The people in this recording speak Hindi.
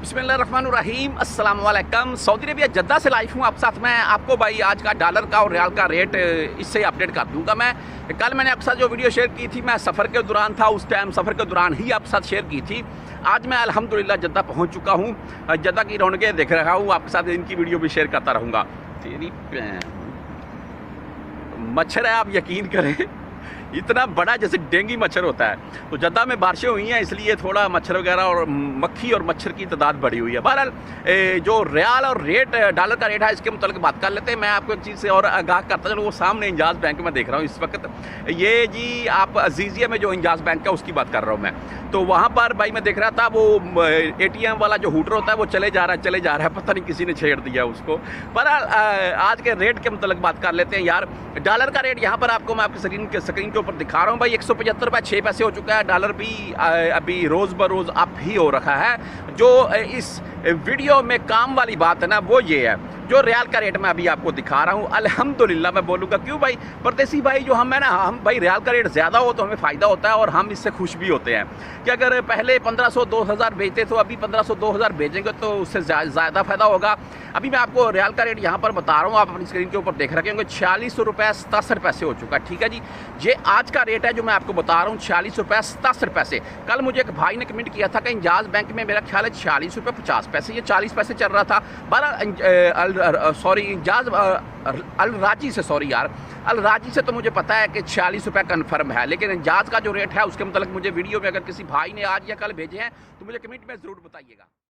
बिस्मिल्लाहिर्रहमानिर्रहीम अस्सलाम वालेकुम। सऊदी अरबिया जद्दा से लाइव हूँ आप साथ। मैं आपको भाई आज का डॉलर का और रियाल का रेट इससे अपडेट कर दूंगा। कल मैंने आपके साथ जो वीडियो शेयर की थी मैं सफ़र के दौरान था, उस टाइम सफ़र के दौरान ही आपके साथ शेयर की थी। आज मैं अल्हम्दुलिल्लाह जद्दा पहुँच चुका हूँ। जद्दा की रौनकें देख रहा हूँ, आपके साथ इनकी वीडियो भी शेयर करता रहूँगा। तेरी मच्छर है, आप यकीन करें इतना बड़ा जैसे डेंगू मच्छर होता है। तो जद्दा में बारिशें हुई हैं, इसलिए थोड़ा मच्छर वगैरह और मक्खी और मच्छर की तादाद बढ़ी हुई है। बहरहाल जो रियाल और रेट डॉलर का रेट है इसके मुताबिक बात कर लेते हैं। मैं आपको एक चीज़ से और आगाह करता चलूँ, वो सामने इंजाज़ बैंक में देख रहा हूँ इस वक्त। ये जी आप अजीज़िया में जो इंजाज़ बैंक है उसकी बात कर रहा हूँ मैं। तो वहाँ पर भाई मैं देख रहा था वो ATM वाला जो हूटर होता है वो चले जा रहा है, पता नहीं किसी ने छेड़ दिया उसको। पर आज के रेट के मुताबिक बात कर लेते हैं यार। डॉलर का रेट यहाँ पर आपको मैं आपकी स्क्रीन के ऊपर दिखा रहा हूँ भाई। 175 रुपये 6 पैसे हो चुका है। डॉलर भी अभी रोज़ बरोज़ अप ही हो रखा है। जो इस वीडियो में काम वाली बात है ना वो ये है, जो रियाल का रेट मैं अभी आपको दिखा रहा हूँ अल्हम्दुलिल्लाह मैं बोलूँगा। क्यों भाई, परदेसी भाई जो हम है ना, हम भाई रियाल का रेट ज़्यादा हो तो हमें फ़ायदा होता है और हम इससे खुश भी होते हैं कि अगर पहले 1500-2000 बेचते तो अभी 1500-2000 बेचेंगे तो उससे ज़्यादा फ़ायदा होगा। अभी मैं आपको रियाल का रेट यहाँ पर बता रहा हूँ, आप अपनी स्क्रीन के ऊपर देख रहे होंगे। 46 रुपये 67 पैसे हो चुका है। ठीक है जी, ये आज का रेट है जो मैं आपको बता रहा हूँ, 46 रुपये 67 पैसे। कल मुझे एक भाई ने कमेंट किया था कि इंजाज़ बैंक में मेरा ख्याल है 46 रुपये 50 पैसे, ये 40 पैसे चल रहा था। सॉरी इंजाज़ अल राजी से, सॉरी यार अल राजी से तो मुझे पता है कि 46 रुपये कन्फर्म है, लेकिन इंजाज़ का जो रेट है उसके मतलब मुझे वीडियो में अगर किसी भाई ने आज या कल भेजे हैं तो मुझे कमेंट में ज़रूर बताइएगा।